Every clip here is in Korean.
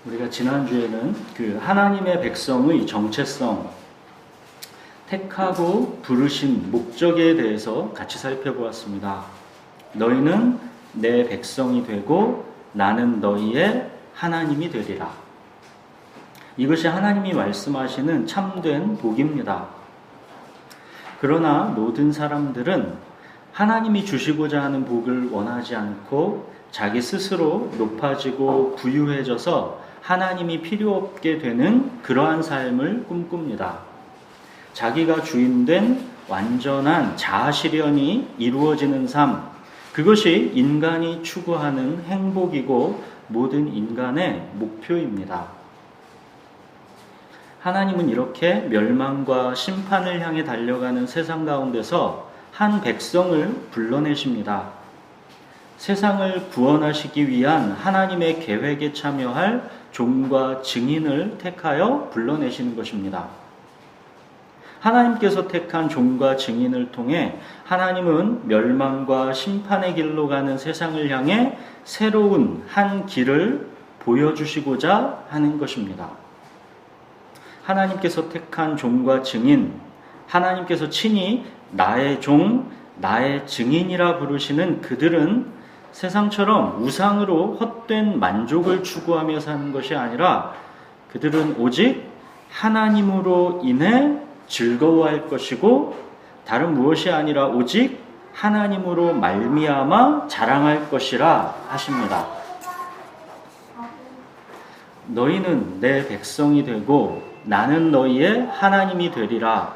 우리가 지난주에는 그 하나님의 백성의 정체성, 택하고 부르신 목적에 대해서 같이 살펴보았습니다. 너희는 내 백성이 되고 나는 너희의 하나님이 되리라. 이것이 하나님이 말씀하시는 참된 복입니다. 그러나 모든 사람들은 하나님이 주시고자 하는 복을 원하지 않고 자기 스스로 높아지고 부유해져서 하나님이 필요 없게 되는 그러한 삶을 꿈꿉니다. 자기가 주인된 완전한 자아실현이 이루어지는 삶, 그것이 인간이 추구하는 행복이고 모든 인간의 목표입니다. 하나님은 이렇게 멸망과 심판을 향해 달려가는 세상 가운데서 한 백성을 불러내십니다. 세상을 구원하시기 위한 하나님의 계획에 참여할 종과 증인을 택하여 불러내시는 것입니다. 하나님께서 택한 종과 증인을 통해 하나님은 멸망과 심판의 길로 가는 세상을 향해 새로운 한 길을 보여주시고자 하는 것입니다. 하나님께서 택한 종과 증인, 하나님께서 친히 나의 종, 나의 증인이라 부르시는 그들은 세상처럼 우상으로 헛된 만족을 추구하며 사는 것이 아니라 그들은 오직 하나님으로 인해 즐거워할 것이고 다른 무엇이 아니라 오직 하나님으로 말미암아 자랑할 것이라 하십니다. 너희는 내 백성이 되고 나는 너희의 하나님이 되리라.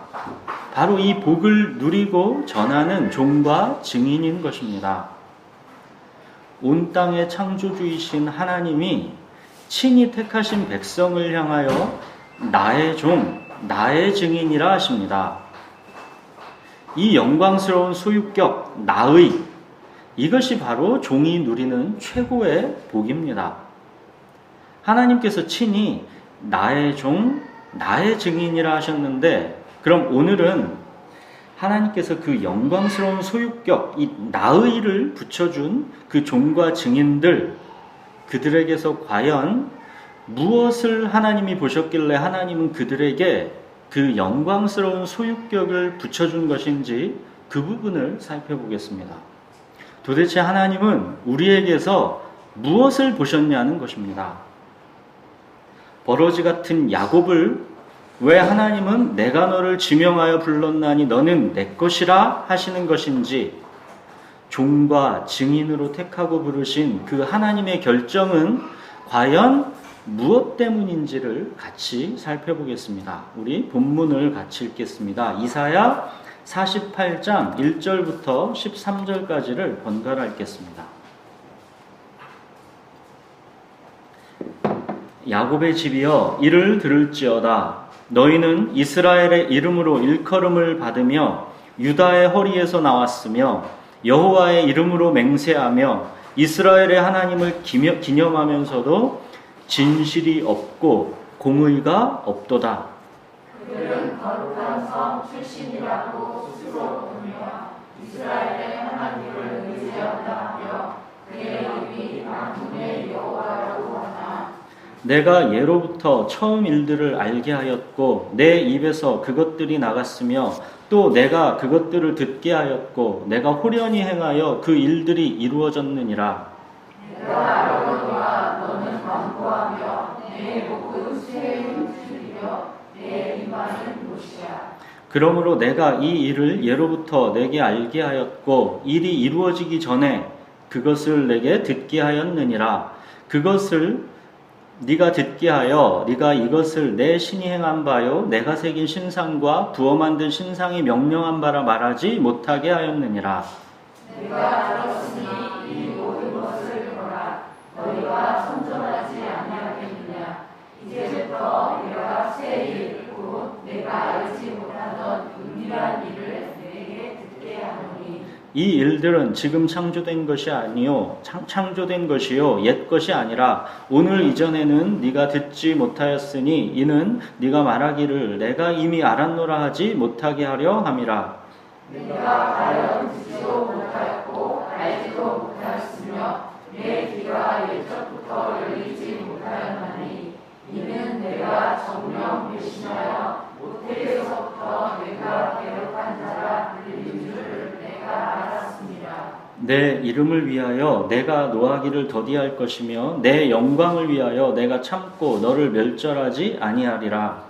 바로 이 복을 누리고 전하는 종과 증인인 것입니다. 온 땅의 창조주이신 하나님이 친히 택하신 백성을 향하여 나의 종, 나의 증인이라 하십니다. 이 영광스러운 소유격, 나의, 이것이 바로 종이 누리는 최고의 복입니다. 하나님께서 친히 나의 종, 나의 증인이라 하셨는데, 그럼 오늘은 하나님께서 그 영광스러운 소유격, 이 나의를 붙여준 그 종과 증인들, 그들에게서 과연 무엇을 하나님이 보셨길래 하나님은 그들에게 그 영광스러운 소유격을 붙여준 것인지 그 부분을 살펴보겠습니다. 도대체 하나님은 우리에게서 무엇을 보셨냐는 것입니다. 버러지 같은 야곱을 왜 하나님은 내가 너를 지명하여 불렀나니 너는 내 것이라 하시는 것인지, 종과 증인으로 택하고 부르신 그 하나님의 결정은 과연 무엇 때문인지를 같이 살펴보겠습니다. 우리 본문을 같이 읽겠습니다. 이사야 48장 1절부터 13절까지를 번갈아 읽겠습니다. 야곱의 집이여 이를 들을지어다. 너희는 이스라엘의 이름으로 일컬음을 받으며 유다의 허리에서 나왔으며 여호와의 이름으로 맹세하며 이스라엘의 하나님을 기념하면서도 진실이 없고 공의가 없도다. 그들은 거룩한 성 출신이라고 스스로 부르며 이스라엘의 하나님을 의지한다 하며 그의 이름이 만군의 여호와라고 하나. 내가 예로부터 처음 일들을 알게 하였고 내 입에서 그것들이 나갔으며 또 내가 그것들을 듣게 하였고 내가 호련히 행하여 그 일들이 이루어졌느니라. 내가 아뢰거니와 너는 완고하며 내 목은 쇠에 휘둘리며 내 이마는 못이야. 그러므로 내가 이 일을 예로부터 내게 알게 하였고 일이 이루어지기 전에 그것을 내게 듣게 하였느니라. 그것을 네가 듣게 하여 네가 이것을 내 신이 행한 바요 내가 새긴 신상과 부어 만든 신상이 명령한 바라 말하지 못하게 하였느니라. 내가 알았으니 이 모든 것을 보라. 너희가 선전하지 아니하겠느냐. 이제부터 내가 새 일, 곧 내가 알지 못하던 은밀한 일을 내게 듣게 하노니. 이 일들은 지금 창조된 것이 아니요 창조된 것이요 옛 것이 아니라 오늘 이전에는 네가 듣지 못하였으니 이는 네가 말하기를 내가 이미 알았노라 하지 못하게 하려 함이라. 내가 과연 듣지도 못하였고 알지도 못하였으며 내 귀가 옛적부터 열리지 못하였나니 내 이름을 위하여 내가 노하기를 더디할 것이며 내 영광을 위하여 내가 참고 너를 멸절하지 아니하리라.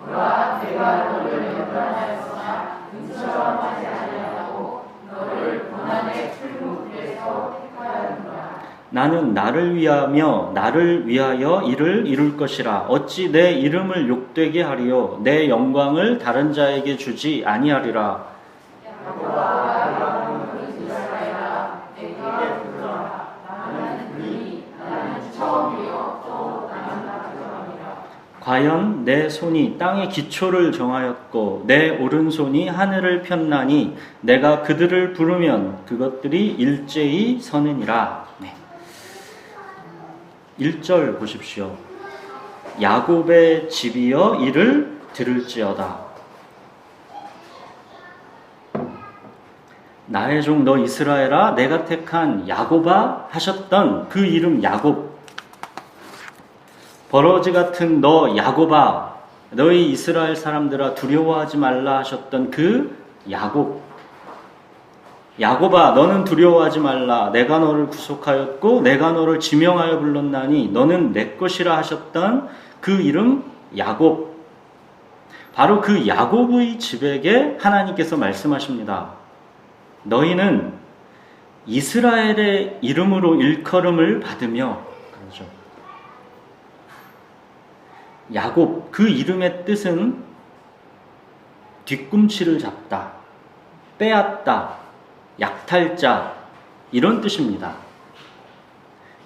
보라, 내가 너를 연단하였으나 금처럼 하지 아니하고 너를 고난의 풀무불에서 택하였노라. 나는 나를 위하며 나를 위하여 이를 이룰 것이라. 어찌 내 이름을 욕되게 하리요 내 영광을 다른 자에게 주지 아니하리라. 여호와가 영원히 이스라엘아 내게 부르라. 나는 처음이요 또 나는 마지막이라. 과연 내 손이 땅의 기초를 정하였고 내 오른손이 하늘을 폈나니 내가 그들을 부르면 그것들이 일제히 서느니라. 네. 1절 보십시오. 야곱의 집이여 이를 들을지어다. 나의 종 너 이스라엘아 내가 택한 야곱아 하셨던 그 이름 야곱. 버러지 같은 너 야곱아 너희 이스라엘 사람들아 두려워하지 말라 하셨던 그 야곱. 야곱아 너는 두려워하지 말라 내가 너를 구속하였고 내가 너를 지명하여 불렀나니 너는 내 것이라 하셨던 그 이름 야곱. 바로 그 야곱의 집에게 하나님께서 말씀하십니다. 너희는 이스라엘의 이름으로 일컬음을 받으며, 그렇죠. 야곱, 그 이름의 뜻은 뒤꿈치를 잡다, 빼앗다, 약탈자, 이런 뜻입니다.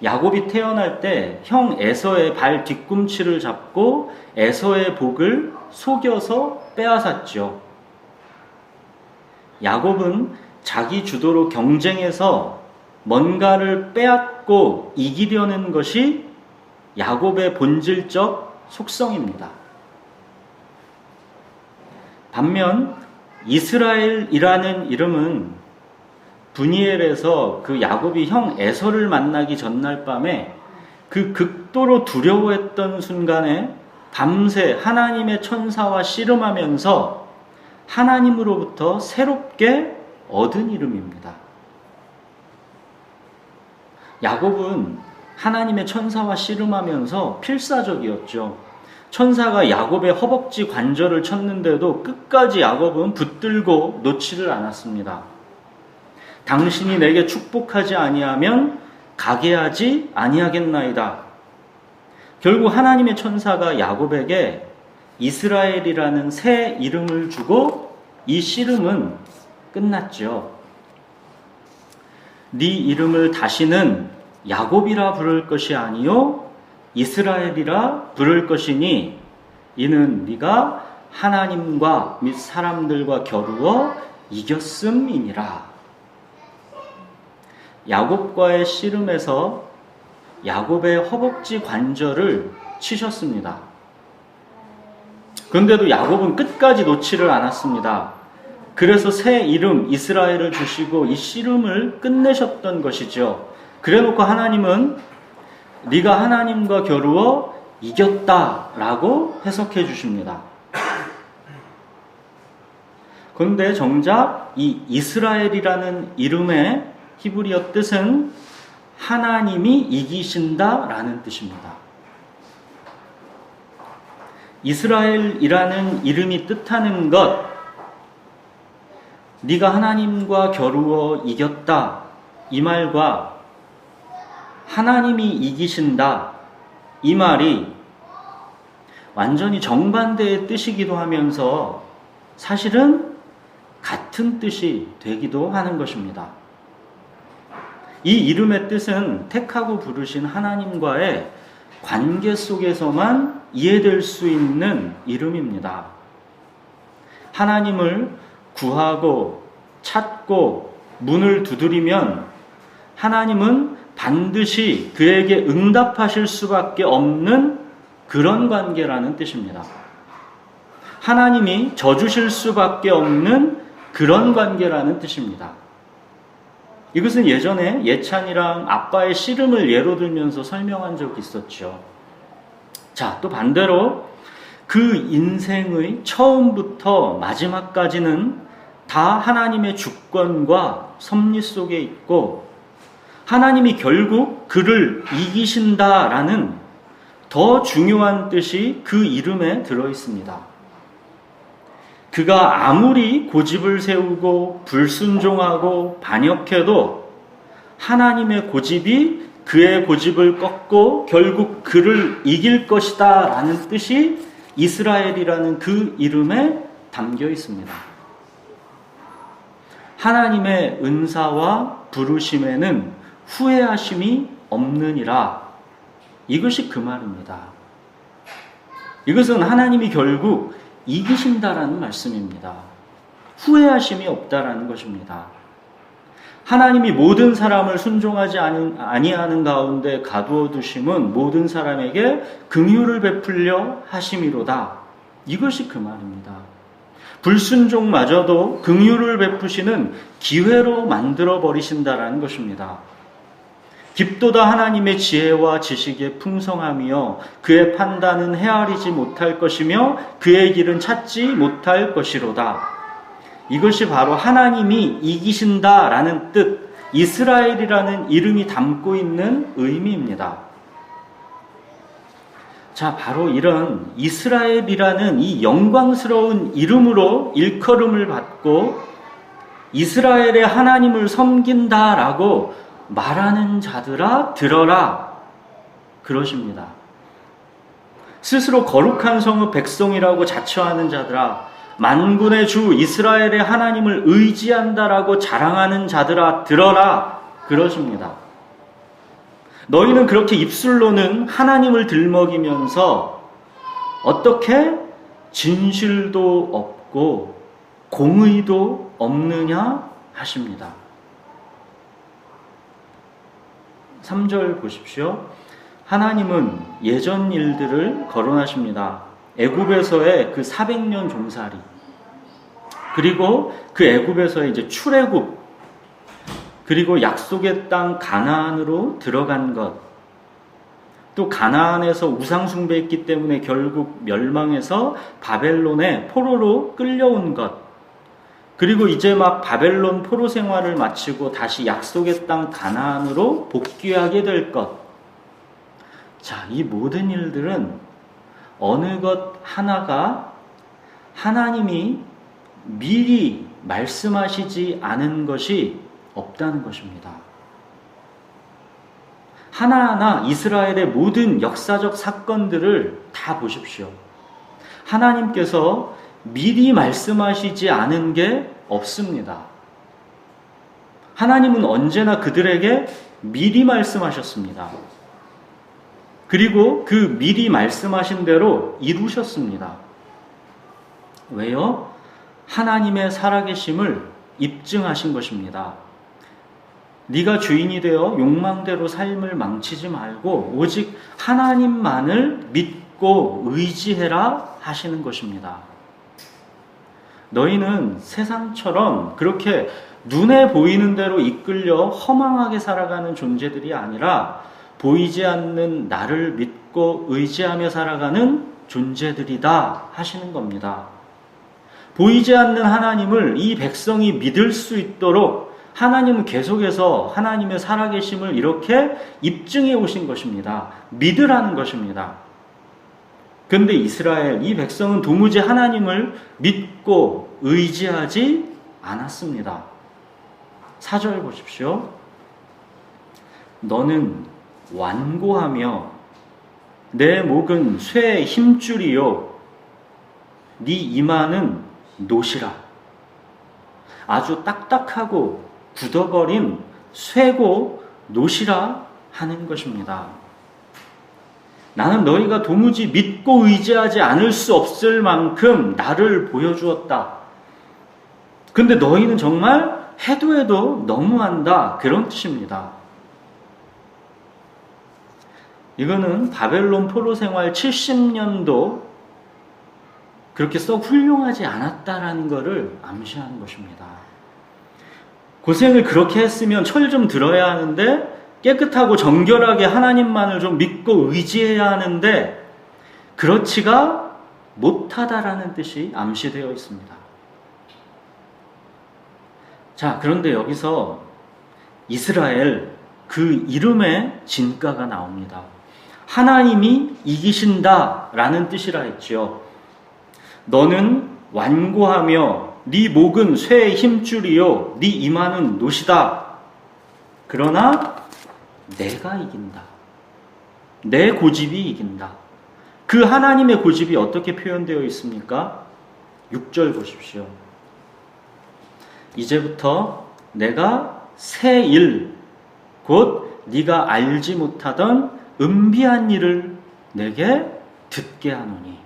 야곱이 태어날 때 형 에서의 발 뒤꿈치를 잡고 에서의 복을 속여서 빼앗았죠. 야곱은 자기 주도로 경쟁해서 뭔가를 빼앗고 이기려는 것이 야곱의 본질적 속성입니다. 반면 이스라엘이라는 이름은 브니엘에서 그 야곱이 형 에서를 만나기 전날 밤에 그 극도로 두려워했던 순간에 밤새 하나님의 천사와 씨름하면서 하나님으로부터 새롭게 얻은 이름입니다. 야곱은 하나님의 천사와 씨름하면서 필사적이었죠. 천사가 야곱의 허벅지 관절을 쳤는데도 끝까지 야곱은 붙들고 놓지를 않았습니다. 당신이 내게 축복하지 아니하면 가게 하지 아니하겠나이다. 결국 하나님의 천사가 야곱에게 이스라엘이라는 새 이름을 주고 이 씨름은 끝났죠. 네 이름을 다시는 야곱이라 부를 것이 아니요 이스라엘이라 부를 것이니 이는 네가 하나님과 및 사람들과 겨루어 이겼음이니라. 야곱과의 씨름에서 야곱의 허벅지 관절을 치셨습니다. 그런데도 야곱은 끝까지 놓지를 않았습니다. 그래서 새 이름 이스라엘을 주시고 이 씨름을 끝내셨던 것이죠. 그래놓고 하나님은 네가 하나님과 겨루어 이겼다라고 해석해 주십니다. 그런데 정작 이 이스라엘이라는 이름의 히브리어 뜻은 하나님이 이기신다라는 뜻입니다. 이스라엘이라는 이름이 뜻하는 것, 네가 하나님과 겨루어 이겼다, 이 말과 하나님이 이기신다, 이 말이 완전히 정반대의 뜻이기도 하면서 사실은 같은 뜻이 되기도 하는 것입니다. 이 이름의 뜻은 택하고 부르신 하나님과의 관계 속에서만 이해될 수 있는 이름입니다. 하나님을 구하고 찾고 문을 두드리면 하나님은 반드시 그에게 응답하실 수밖에 없는 그런 관계라는 뜻입니다. 하나님이 져주실 수밖에 없는 그런 관계라는 뜻입니다. 이것은 예전에 예찬이랑 아빠의 씨름을 예로 들면서 설명한 적이 있었죠. 자, 또 반대로 그 인생의 처음부터 마지막까지는 다 하나님의 주권과 섭리 속에 있고 하나님이 결국 그를 이기신다라는 더 중요한 뜻이 그 이름에 들어 있습니다. 그가 아무리 고집을 세우고 불순종하고 반역해도 하나님의 고집이 그의 고집을 꺾고 결국 그를 이길 것이다 라는 뜻이 이스라엘이라는 그 이름에 담겨 있습니다. 하나님의 은사와 부르심에는 후회하심이 없느니라. 이것이 그 말입니다. 이것은 하나님이 결국 이기신다라는 말씀입니다. 후회하심이 없다라는 것입니다. 하나님이 모든 사람을 순종하지 아니하는 가운데 가두어 두심은 모든 사람에게 긍휼을 베풀려 하심이로다. 이것이 그 말입니다. 불순종마저도 긍휼을 베푸시는 기회로 만들어 버리신다라는 것입니다. 깊도다 하나님의 지혜와 지식의 풍성함이여 그의 판단은 헤아리지 못할 것이며 그의 길은 찾지 못할 것이로다. 이것이 바로 하나님이 이기신다라는 뜻, 이스라엘이라는 이름이 담고 있는 의미입니다. 자, 바로 이런 이스라엘이라는 이 영광스러운 이름으로 일컬음을 받고 이스라엘의 하나님을 섬긴다라고 말하는 자들아 들어라 그러십니다. 스스로 거룩한 성읍 백성이라고 자처하는 자들아, 만군의 주 이스라엘의 하나님을 의지한다라고 자랑하는 자들아 들어라 그러십니다. 너희는 그렇게 입술로는 하나님을 들먹이면서 어떻게 진실도 없고 공의도 없느냐 하십니다. 3절 보십시오. 하나님은 예전 일들을 거론하십니다. 애굽에서의 그 400년 종살이, 그리고 그 애굽에서의 이제 출애굽, 그리고 약속의 땅 가나안으로 들어간 것, 또 가나안에서 우상 숭배했기 때문에 결국 멸망해서 바벨론의 포로로 끌려온 것, 그리고 이제 막 바벨론 포로 생활을 마치고 다시 약속의 땅 가나안으로 복귀하게 될 것. 자, 이 모든 일들은 어느 것 하나가 하나님이 미리 말씀하시지 않은 것이 없다는 것입니다. 하나하나 이스라엘의 모든 역사적 사건들을 다 보십시오. 하나님께서 미리 말씀하시지 않은 게 없습니다. 하나님은 언제나 그들에게 미리 말씀하셨습니다. 그리고 그 미리 말씀하신 대로 이루셨습니다. 왜요? 하나님의 살아계심을 입증하신 것입니다. 네가 주인이 되어 욕망대로 삶을 망치지 말고 오직 하나님만을 믿고 의지해라 하시는 것입니다. 너희는 세상처럼 그렇게 눈에 보이는 대로 이끌려 허망하게 살아가는 존재들이 아니라 보이지 않는 나를 믿고 의지하며 살아가는 존재들이다 하시는 겁니다. 보이지 않는 하나님을 이 백성이 믿을 수 있도록 하나님은 계속해서 하나님의 살아계심을 이렇게 입증해 오신 것입니다. 믿으라는 것입니다. 그런데 이스라엘, 이 백성은 도무지 하나님을 믿고 의지하지 않았습니다. 4절 보십시오. 너는 완고하며 내 목은 쇠의 힘줄이요 네 이마는 노시라. 아주 딱딱하고 굳어버린 쇠고 노시라 하는 것입니다. 나는 너희가 도무지 믿고 의지하지 않을 수 없을 만큼 나를 보여주었다. 근데 너희는 정말 해도 너무한다. 그런 뜻입니다. 이거는 바벨론 포로 생활 70년도 그렇게 썩 훌륭하지 않았다라는 것을 암시하는 것입니다. 고생을 그렇게 했으면 철 좀 들어야 하는데, 깨끗하고 정결하게 하나님만을 좀 믿고 의지해야 하는데 그렇지가 못하다라는 뜻이 암시되어 있습니다. 자, 그런데 여기서 이스라엘 그 이름의 진가가 나옵니다. 하나님이 이기신다라는 뜻이라 했지요. 너는 완고하며 네 목은 쇠의 힘줄이요 네 이마는 노시다. 그러나 내가 이긴다. 내 고집이 이긴다. 그 하나님의 고집이 어떻게 표현되어 있습니까? 6절 보십시오. 이제부터 내가 새 일, 곧 네가 알지 못하던 은비한 일을 내게 듣게 하노니.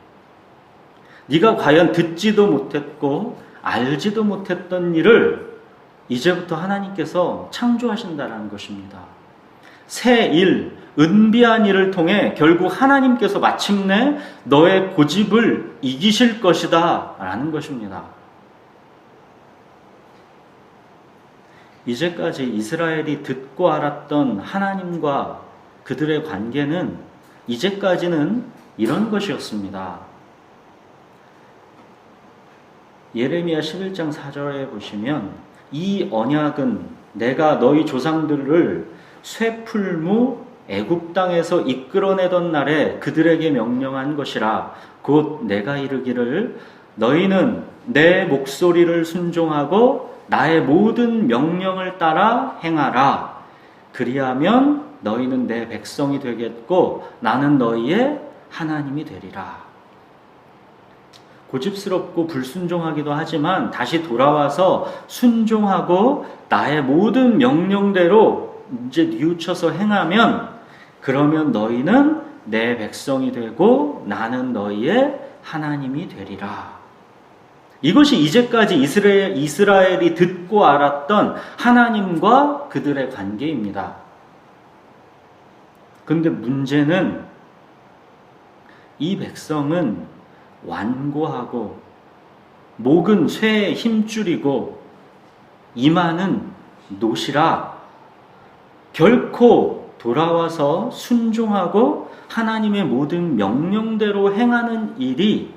네가 과연 듣지도 못했고 알지도 못했던 일을 이제부터 하나님께서 창조하신다라는 것입니다. 새 일, 은비한 일을 통해 결국 하나님께서 마침내 너의 고집을 이기실 것이다 라는 것입니다. 이제까지 이스라엘이 듣고 알았던 하나님과 그들의 관계는 이제까지는 이런 것이었습니다. 예레미야 11장 4절에 보시면 이 언약은 내가 너희 조상들을 쇠풀무 애굽 땅에서 이끌어내던 날에 그들에게 명령한 것이라. 곧 내가 이르기를 너희는 내 목소리를 순종하고 나의 모든 명령을 따라 행하라. 그리하면 너희는 내 백성이 되겠고 나는 너희의 하나님이 되리라. 고집스럽고 불순종하기도 하지만 다시 돌아와서 순종하고 나의 모든 명령대로 이제 뉘우쳐서 행하면 그러면 너희는 내 백성이 되고 나는 너희의 하나님이 되리라. 이것이 이제까지 이스라엘이 듣고 알았던 하나님과 그들의 관계입니다. 그런데 문제는 이 백성은 완고하고 목은 쇠의 힘줄이고 이마는 노시라. 결코 돌아와서 순종하고 하나님의 모든 명령대로 행하는 일이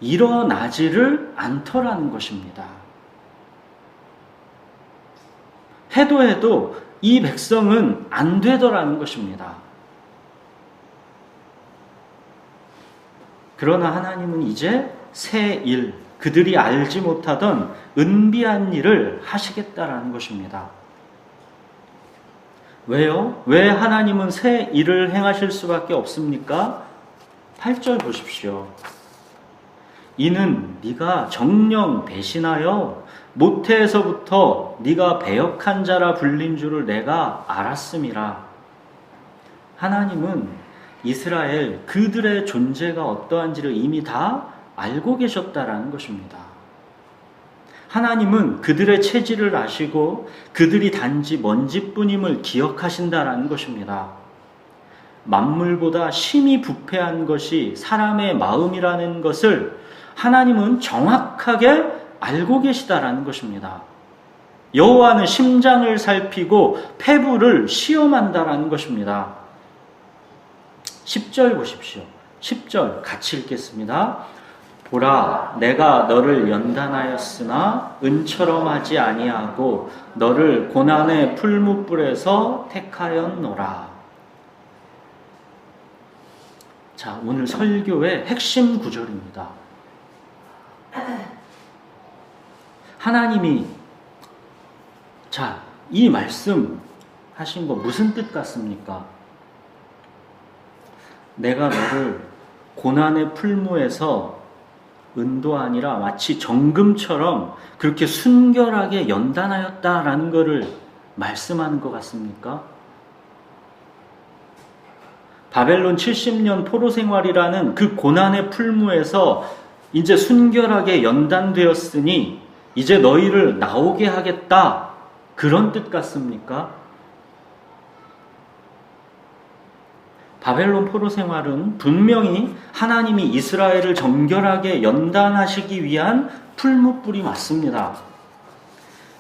일어나지를 않더라는 것입니다. 해도 이 백성은 안 되더라는 것입니다. 그러나 하나님은 이제 새 일, 그들이 알지 못하던 은비한 일을 하시겠다라는 것입니다. 왜요? 왜 하나님은 새 일을 행하실 수밖에 없습니까? 8절 보십시오. 이는 네가 정령 배신하여 모태에서부터 네가 배역한 자라 불린 줄을 내가 알았음이라. 하나님은 이스라엘 그들의 존재가 어떠한지를 이미 다 알고 계셨다라는 것입니다. 하나님은 그들의 체질을 아시고 그들이 단지 먼지뿐임을 기억하신다라는 것입니다. 만물보다 심히 부패한 것이 사람의 마음이라는 것을 하나님은 정확하게 알고 계시다라는 것입니다. 여호와는 심장을 살피고 폐부를 시험한다라는 것입니다. 10절 보십시오. 10절 같이 읽겠습니다. 보라, 내가 너를 연단하였으나 은처럼 하지 아니하고 너를 고난의 풀무불에서 택하였노라. 자, 오늘 설교의 핵심 구절입니다. 하나님이 이 말씀 하신 거 무슨 뜻 같습니까? 내가 너를 고난의 풀무에서 은도 아니라 마치 정금처럼 그렇게 순결하게 연단하였다라는 것을 말씀하는 것 같습니까? 바벨론 70년 포로 생활이라는 그 고난의 풀무에서 이제 순결하게 연단되었으니 이제 너희를 나오게 하겠다, 그런 뜻 같습니까? 바벨론 포로 생활은 분명히 하나님이 이스라엘을 정결하게 연단하시기 위한 풀무불이 맞습니다.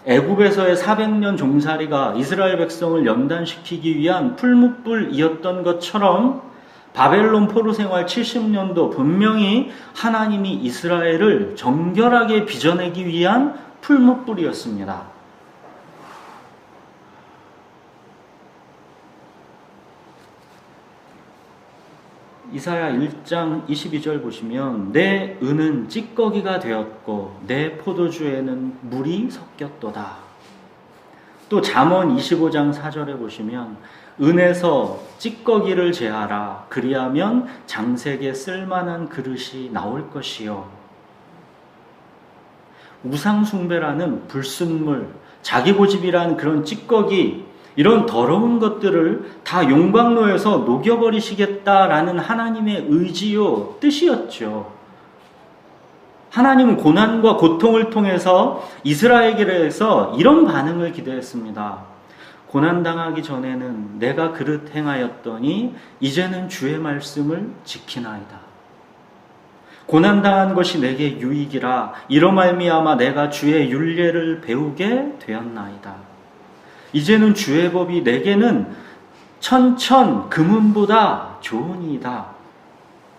애굽에서의 400년 종살이가 이스라엘 백성을 연단시키기 위한 풀무불이었던 것처럼 바벨론 포로 생활 70년도 분명히 하나님이 이스라엘을 정결하게 빚어내기 위한 풀무불이었습니다. 이사야 1장 22절 보시면 내 은은 찌꺼기가 되었고 내 포도주에는 물이 섞였도다. 또 잠언 25장 4절에 보시면 은에서 찌꺼기를 제하라. 그리하면 장색에 쓸만한 그릇이 나올 것이요. 우상숭배라는 불순물, 자기고집이라는 그런 찌꺼기, 이런 더러운 것들을 다 용광로에서 녹여버리시겠다라는 하나님의 의지요, 뜻이었죠. 하나님은 고난과 고통을 통해서 이스라엘에게서 이런 반응을 기대했습니다. 고난당하기 전에는 내가 그릇 행하였더니 이제는 주의 말씀을 지키나이다. 고난당한 것이 내게 유익이라 이로 말미암아 내가 주의 율례를 배우게 되었나이다. 이제는 주의 법이 내게는 천천 금은보다 좋으니이다.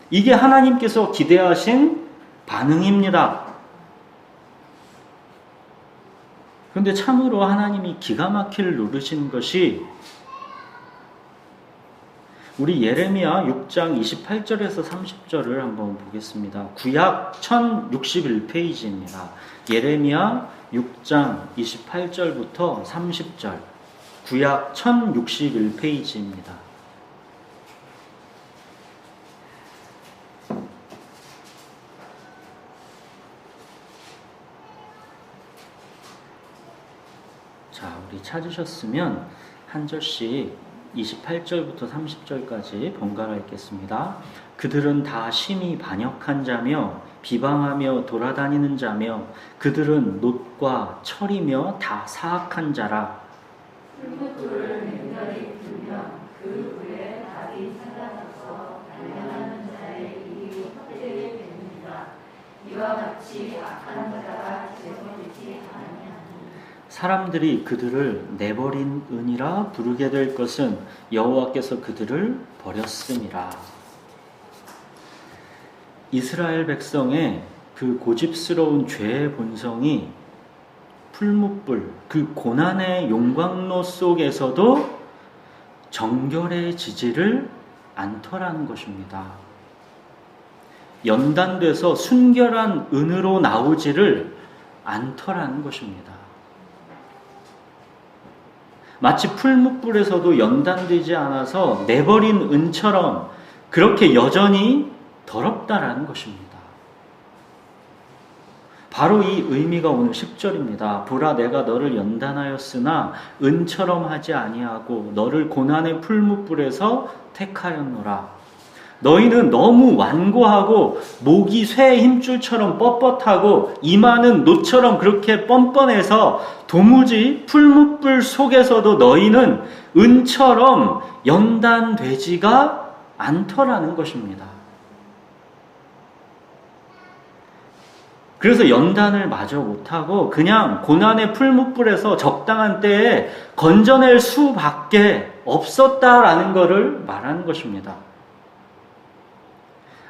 이게 하나님께서 기대하신 반응입니다. 그런데 참으로 하나님이 기가 막힐 누르신 것이 우리 예레미야 6장 28절에서 30절을 한번 보겠습니다. 구약 1061페이지입니다. 예레미야 6장 28절부터 30절, 구약 1061페이지입니다. 자, 우리 찾으셨으면 한 절씩 28절부터 30절까지 번갈아 읽겠습니다. 그들은 다 심히 반역한 자며 비방하며 돌아다니는 자며 그들은 놋과 철이며 다 사악한 자라. 풀무불을 맹렬히 불면 그 불에 답이 사라져서 단련하는 자의 일이 헛되게 됩니다. 이와 같이 악한 자가 제거되지 아니하니 사람들이 그들을 내버린 은이라 부르게 될 것은 여호와께서 그들을 버렸음이라. 이스라엘 백성의 그 고집스러운 죄의 본성이 풀무불, 그 고난의 용광로 속에서도 정결해지지를 않더라는 것입니다. 연단돼서 순결한 은으로 나오지를 않더라는 것입니다. 마치 풀무불에서도 연단되지 않아서 내버린 은처럼 그렇게 여전히 더럽다라는 것입니다. 바로 이 의미가 오늘 10절입니다. 보라 내가 너를 연단하였으나 은처럼 하지 아니하고 너를 고난의 풀무불에서 택하였노라. 너희는 너무 완고하고 목이 쇠의 힘줄처럼 뻣뻣하고 이마는 놋처럼 그렇게 뻔뻔해서 도무지 풀무불 속에서도 너희는 은처럼 연단되지가 않더라는 것입니다. 그래서 연단을 마저 못하고 그냥 고난의 풀무불에서 적당한 때에 건져낼 수밖에 없었다라는 것을 말하는 것입니다.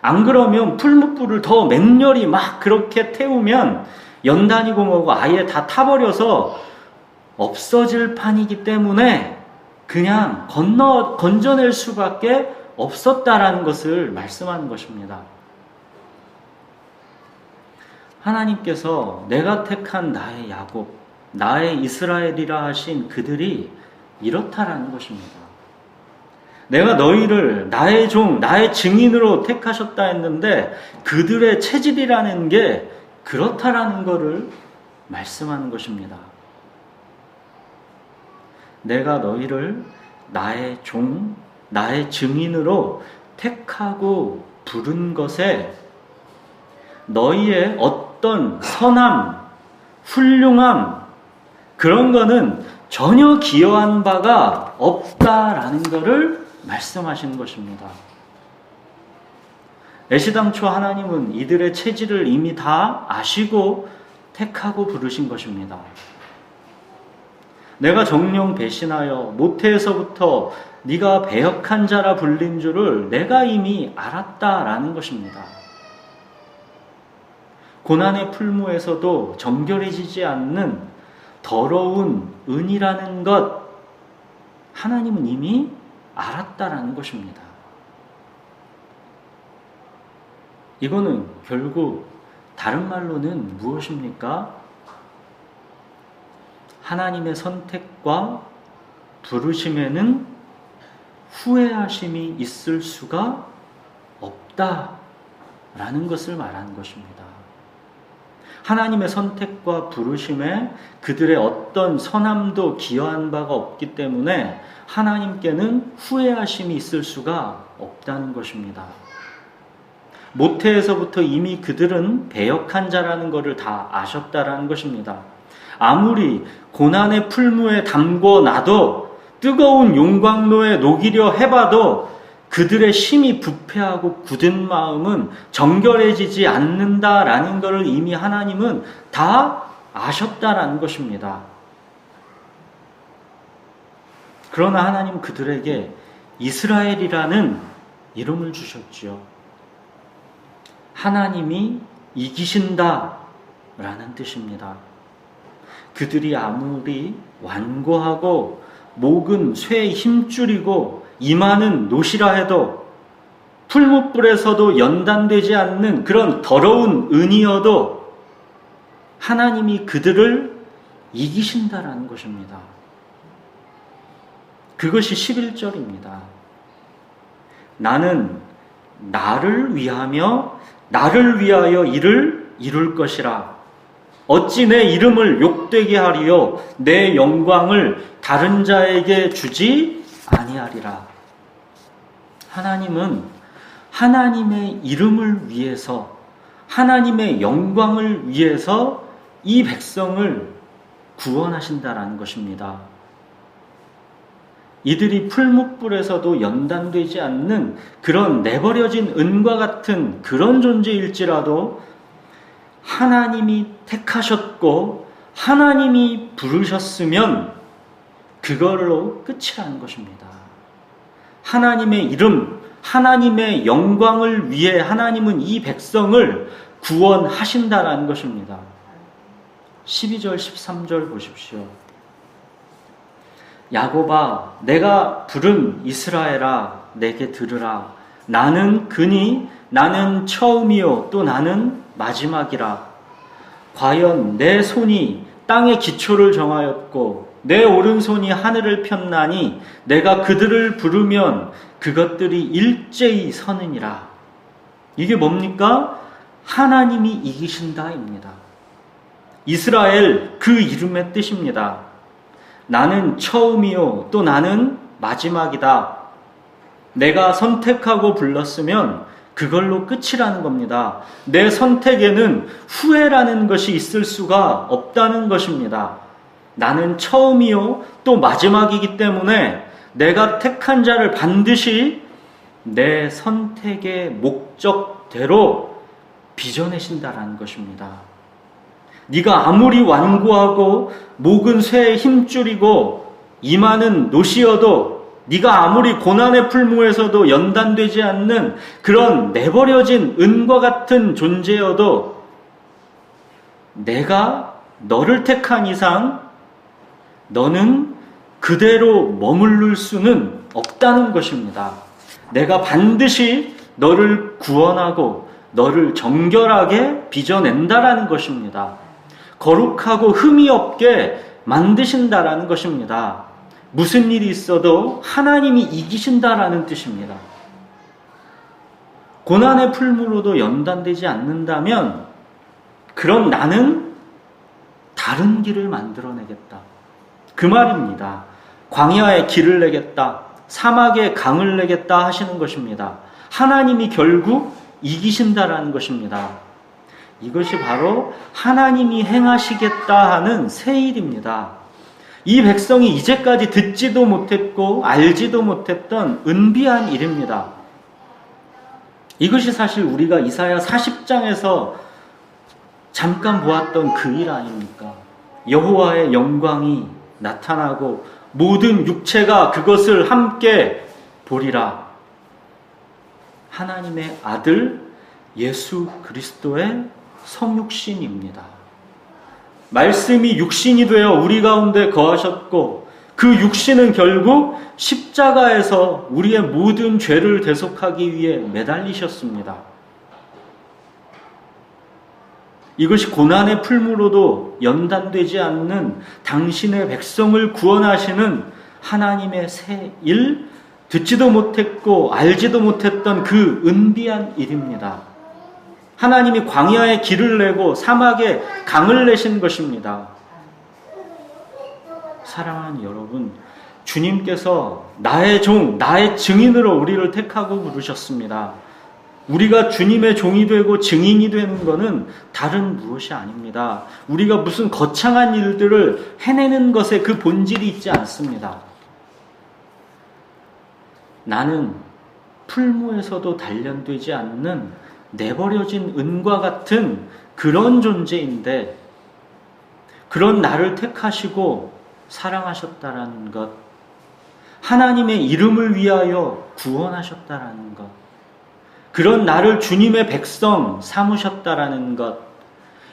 안 그러면 풀무불을 더 맹렬히 막 그렇게 태우면 연단이고 뭐고 아예 다 타버려서 없어질 판이기 때문에 그냥 건져낼 수밖에 없었다라는 것을 말씀하는 것입니다. 하나님께서 내가 택한 나의 야곱, 나의 이스라엘이라 하신 그들이 이렇다라는 것입니다. 내가 너희를 나의 종, 나의 증인으로 택하셨다 했는데 그들의 체질이라는 게 그렇다라는 것을 말씀하는 것입니다. 내가 너희를 나의 종, 나의 증인으로 택하고 부른 것에 너희의 어떤 선함, 훌륭함, 그런 거는 전혀 기여한 바가 없다라는 것을 말씀하시는 것입니다. 애시당초 하나님은 이들의 체질을 이미 다 아시고 택하고 부르신 것입니다. 내가 정령 배신하여 모태에서부터 네가 배역한 자라 불린 줄을 내가 이미 알았다라는 것입니다. 고난의 풀무에서도 정결해지지 않는 더러운 은이라는 것, 하나님은 이미 알았다라는 것입니다. 이거는 결국 다른 말로는 무엇입니까? 하나님의 선택과 부르심에는 후회하심이 있을 수가 없다라는 것을 말하는 것입니다. 하나님의 선택과 부르심에 그들의 어떤 선함도 기여한 바가 없기 때문에 하나님께는 후회하심이 있을 수가 없다는 것입니다. 모태에서부터 이미 그들은 배역한 자라는 것을 다 아셨다라는 것입니다. 아무리 고난의 풀무에 담궈 놔도 뜨거운 용광로에 녹이려 해봐도 그들의 심히 부패하고 굳은 마음은 정결해지지 않는다라는 것을 이미 하나님은 다 아셨다라는 것입니다. 그러나 하나님 그들에게 이스라엘이라는 이름을 주셨지요. 하나님이 이기신다라는 뜻입니다. 그들이 아무리 완고하고 목은 쇠에 힘줄이고 이마는 노시라 해도 풀무불에서도 연단되지 않는 그런 더러운 은이어도 하나님이 그들을 이기신다라는 것입니다. 그것이 11절입니다. 나는 나를 위하며 나를 위하여 이를 이룰 것이라. 어찌 내 이름을 욕되게 하리요 내 영광을 다른 자에게 주지 아니하리라. 하나님은 하나님의 이름을 위해서 하나님의 영광을 위해서 이 백성을 구원하신다라는 것입니다. 이들이 풀무불에서도 연단되지 않는 그런 내버려진 은과 같은 그런 존재일지라도 하나님이 택하셨고 하나님이 부르셨으면 그걸로 끝이라는 것입니다. 하나님의 이름, 하나님의 영광을 위해 하나님은 이 백성을 구원하신다라는 것입니다. 12절, 13절 보십시오. 야곱아, 내가 부른 이스라엘아, 내게 들으라. 나는 그니 나는 처음이요 또 나는 마지막이라. 과연 내 손이 땅의 기초를 정하였고 내 오른손이 하늘을 폈나니 내가 그들을 부르면 그것들이 일제히 서느니라. 이게 뭡니까? 하나님이 이기신다입니다. 이스라엘 그 이름의 뜻입니다. 나는 처음이요 또 나는 마지막이다. 내가 선택하고 불렀으면 그걸로 끝이라는 겁니다. 내 선택에는 후회라는 것이 있을 수가 없다는 것입니다. 나는 처음이요 또 마지막이기 때문에 내가 택한 자를 반드시 내 선택의 목적대로 빚어내신다라는 것입니다. 네가 아무리 완고하고 목은 쇠에 힘줄이고 이마는 노시어도 네가 아무리 고난의 풀무에서도 연단되지 않는 그런 내버려진 은과 같은 존재여도 내가 너를 택한 이상 너는 그대로 머무를 수는 없다는 것입니다. 내가 반드시 너를 구원하고 너를 정결하게 빚어낸다라는 것입니다. 거룩하고 흠이 없게 만드신다라는 것입니다. 무슨 일이 있어도 하나님이 이기신다라는 뜻입니다. 고난의 풀무로도 연단되지 않는다면 그럼 나는 다른 길을 만들어내겠다. 그 말입니다. 광야에 길을 내겠다. 사막에 강을 내겠다 하시는 것입니다. 하나님이 결국 이기신다라는 것입니다. 이것이 바로 하나님이 행하시겠다 하는 새 일입니다. 이 백성이 이제까지 듣지도 못했고 알지도 못했던 은비한 일입니다. 이것이 사실 우리가 이사야 40장에서 잠깐 보았던 그 일 아닙니까? 여호와의 영광이 나타나고 모든 육체가 그것을 함께 보리라. 하나님의 아들 예수 그리스도의 성육신입니다. 말씀이 육신이 되어 우리 가운데 거하셨고 그 육신은 결국 십자가에서 우리의 모든 죄를 대속하기 위해 매달리셨습니다. 이것이 고난의 풀무로도 연단되지 않는 당신의 백성을 구원하시는 하나님의 새 일, 듣지도 못했고 알지도 못했던 그 은비한 일입니다. 하나님이 광야에 길을 내고 사막에 강을 내신 것입니다. 사랑하는 여러분, 주님께서 나의 종, 나의 증인으로 우리를 택하고 부르셨습니다. 우리가 주님의 종이 되고 증인이 되는 것은 다른 무엇이 아닙니다. 우리가 무슨 거창한 일들을 해내는 것에 그 본질이 있지 않습니다. 나는 풀무에서도 단련되지 않는 내버려진 은과 같은 그런 존재인데, 그런 나를 택하시고 사랑하셨다라는 것, 하나님의 이름을 위하여 구원하셨다라는 것, 그런 나를 주님의 백성 삼으셨다라는 것,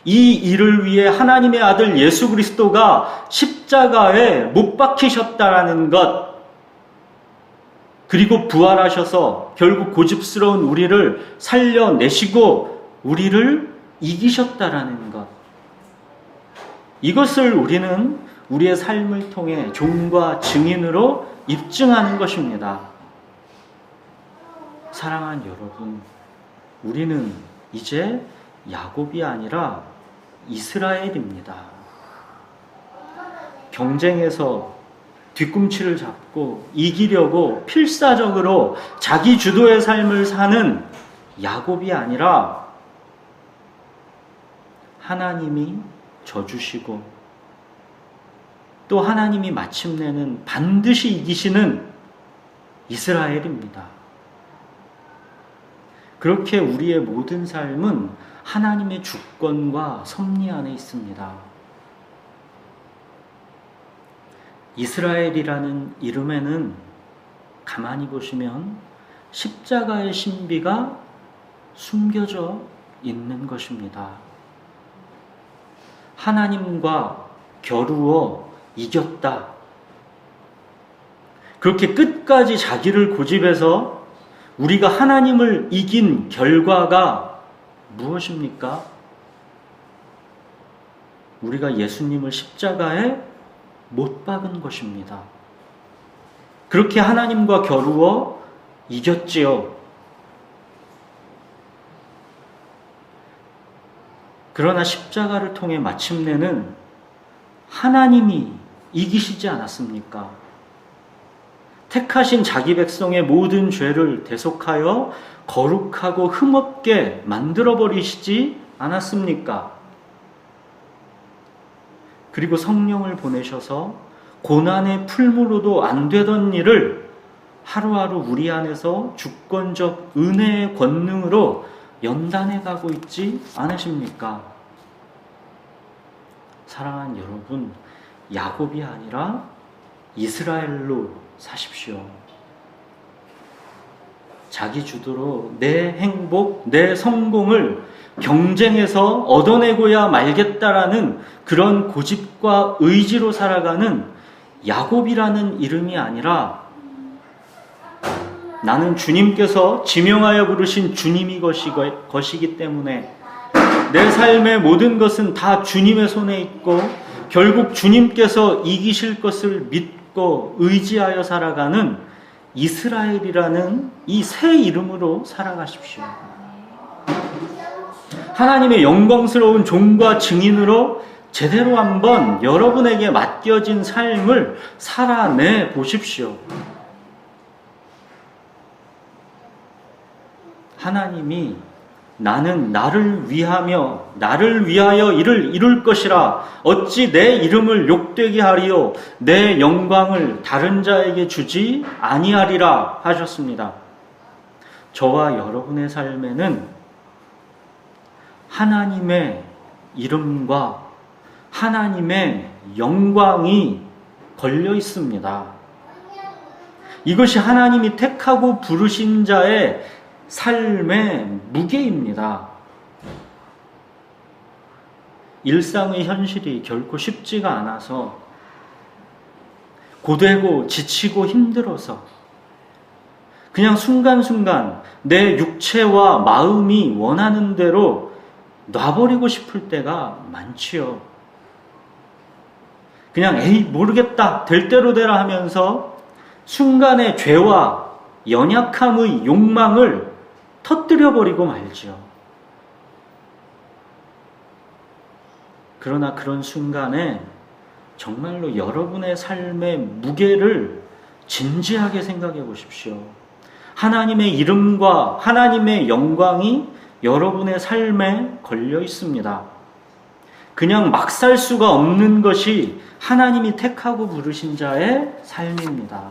이 일을 위해 하나님의 아들 예수 그리스도가 십자가에 못 박히셨다라는 것, 그리고 부활하셔서 결국 고집스러운 우리를 살려내시고 우리를 이기셨다라는 것, 이것을 우리는 우리의 삶을 통해 종과 증인으로 입증하는 것입니다. 사랑하는 여러분, 우리는 이제 야곱이 아니라 이스라엘입니다. 경쟁에서 뒤꿈치를 잡고 이기려고 필사적으로 자기 주도의 삶을 사는 야곱이 아니라 하나님이 져주시고 또 하나님이 마침내는 반드시 이기시는 이스라엘입니다. 그렇게 우리의 모든 삶은 하나님의 주권과 섭리 안에 있습니다. 이스라엘이라는 이름에는 가만히 보시면 십자가의 신비가 숨겨져 있는 것입니다. 하나님과 겨루어 이겼다. 그렇게 끝까지 자기를 고집해서 우리가 하나님을 이긴 결과가 무엇입니까? 우리가 예수님을 십자가에 못 박은 것입니다. 그렇게 하나님과 겨루어 이겼지요. 그러나 십자가를 통해 마침내는 하나님이 이기시지 않았습니까? 택하신 자기 백성의 모든 죄를 대속하여 거룩하고 흠없게 만들어버리시지 않았습니까? 그리고 성령을 보내셔서 고난의 풀무로도 안 되던 일을 하루하루 우리 안에서 주권적 은혜의 권능으로 연단해 가고 있지 않으십니까? 사랑하는 여러분, 야곱이 아니라 이스라엘로 사십시오. 자기 주도로 내 행복, 내 성공을 경쟁해서 얻어내고야 말겠다라는 그런 고집과 의지로 살아가는 야곱이라는 이름이 아니라 나는 주님께서 지명하여 부르신 주님이 것이기 때문에 내 삶의 모든 것은 다 주님의 손에 있고 결국 주님께서 이기실 것을 믿고 의지하여 살아가는 이스라엘이라는 이 새 이름으로 살아가십시오. 하나님의 영광스러운 종과 증인으로 제대로 한번 여러분에게 맡겨진 삶을 살아내 보십시오. 하나님이 나는 나를 위하여 이를 이룰 것이라 어찌 내 이름을 욕되게 하리요 내 영광을 다른 자에게 주지 아니하리라 하셨습니다. 저와 여러분의 삶에는 하나님의 이름과 하나님의 영광이 걸려 있습니다. 이것이 하나님이 택하고 부르신 자의 삶의 무게입니다. 일상의 현실이 결코 쉽지가 않아서 고되고 지치고 힘들어서 그냥 순간순간 내 육체와 마음이 원하는 대로 놔버리고 싶을 때가 많지요. 그냥 에이 모르겠다 될 대로 되라 하면서 순간의 죄와 연약함의 욕망을 터뜨려버리고 말지요. 그러나 그런 순간에 정말로 여러분의 삶의 무게를 진지하게 생각해 보십시오. 하나님의 이름과 하나님의 영광이 여러분의 삶에 걸려 있습니다. 그냥 막 살 수가 없는 것이 하나님이 택하고 부르신 자의 삶입니다.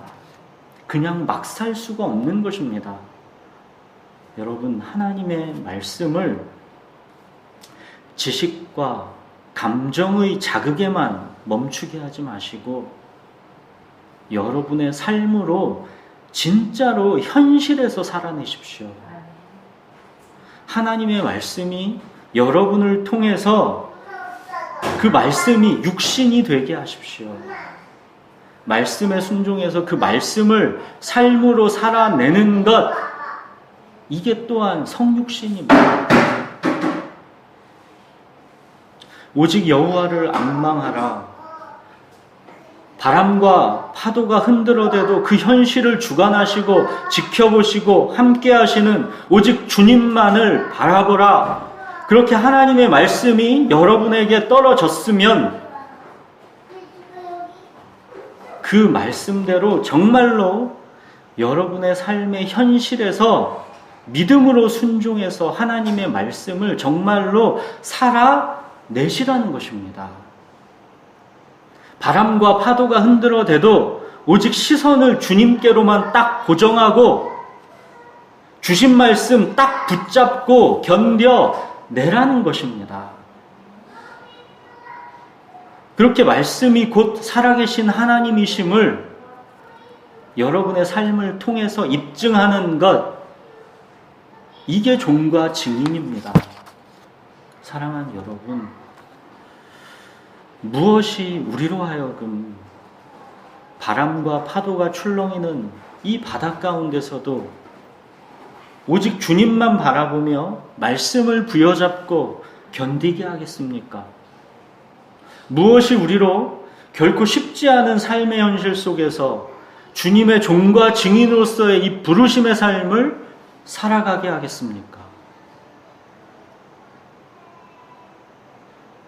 그냥 막 살 수가 없는 것입니다. 여러분, 하나님의 말씀을 지식과 감정의 자극에만 멈추게 하지 마시고 여러분의 삶으로 진짜로 현실에서 살아내십시오. 하나님의 말씀이 여러분을 통해서 그 말씀이 육신이 되게 하십시오. 말씀에 순종해서 그 말씀을 삶으로 살아내는 것, 이게 또한 성육신입니다. 오직 여호와를 앙망하라. 바람과 파도가 흔들어대도 그 현실을 주관하시고 지켜보시고 함께 하시는 오직 주님만을 바라보라. 그렇게 하나님의 말씀이 여러분에게 떨어졌으면 그 말씀대로 정말로 여러분의 삶의 현실에서 믿음으로 순종해서 하나님의 말씀을 정말로 살아내시라는 것입니다. 바람과 파도가 흔들어대도 오직 시선을 주님께로만 딱 고정하고 주신 말씀 딱 붙잡고 견뎌내라는 것입니다. 그렇게 말씀이 곧 살아계신 하나님이심을 여러분의 삶을 통해서 입증하는 것, 이게 종과 증인입니다. 사랑하는 여러분, 무엇이 우리로 하여금 바람과 파도가 출렁이는 이 바다 가운데서도 오직 주님만 바라보며 말씀을 부여잡고 견디게 하겠습니까? 무엇이 우리로 결코 쉽지 않은 삶의 현실 속에서 주님의 종과 증인으로서의 이 부르심의 삶을 살아가게 하겠습니까?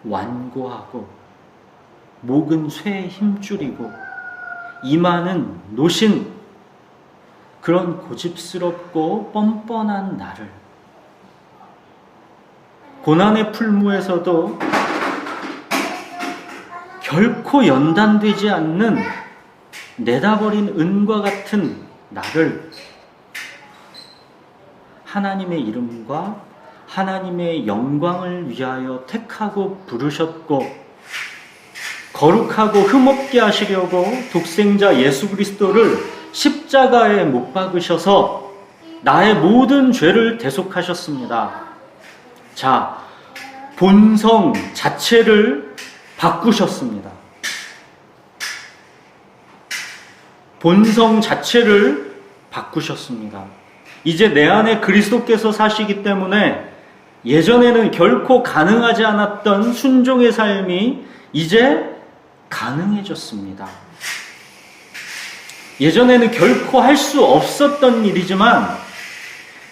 완고하고 목은 쇠에 힘줄이고 이마는 노신 그런 고집스럽고 뻔뻔한 나를, 고난의 풀무에서도 결코 연단되지 않는 내다버린 은과 같은 나를 하나님의 이름과 하나님의 영광을 위하여 택하고 부르셨고 거룩하고 흠없게 하시려고 독생자 예수 그리스도를 십자가에 못 박으셔서 나의 모든 죄를 대속하셨습니다. 자, 본성 자체를 바꾸셨습니다. 본성 자체를 바꾸셨습니다. 이제 내 안에 그리스도께서 사시기 때문에 예전에는 결코 가능하지 않았던 순종의 삶이 이제 가능해졌습니다. 예전에는 결코 할 수 없었던 일이지만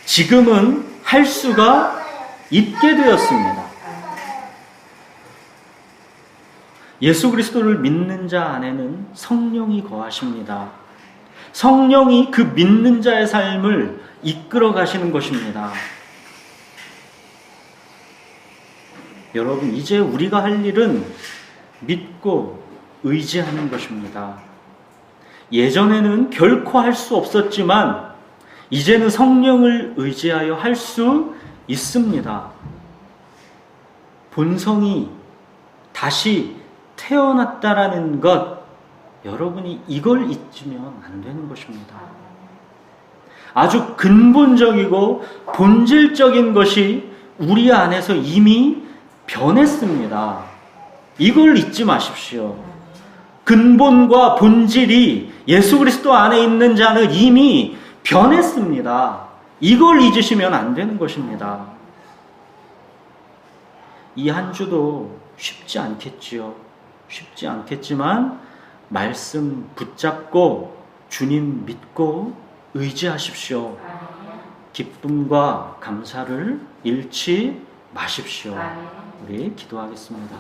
지금은 할 수가 있게 되었습니다. 예수 그리스도를 믿는 자 안에는 성령이 거하십니다. 성령이 그 믿는 자의 삶을 이끌어 가시는 것입니다. 여러분, 이제 우리가 할 일은 믿고 의지하는 것입니다. 예전에는 결코 할 수 없었지만 이제는 성령을 의지하여 할 수 있습니다. 본성이 다시 태어났다라는 것, 여러분이 이걸 잊으면 안 되는 것입니다. 아주 근본적이고 본질적인 것이 우리 안에서 이미 변했습니다. 이걸 잊지 마십시오. 근본과 본질이 예수 그리스도 안에 있는 자는 이미 변했습니다. 이걸 잊으시면 안 되는 것입니다. 이 한 주도 쉽지 않겠지요. 쉽지 않겠지만 말씀 붙잡고 주님 믿고 의지하십시오. 기쁨과 감사를 잃지 마십시오. 우리 기도하겠습니다.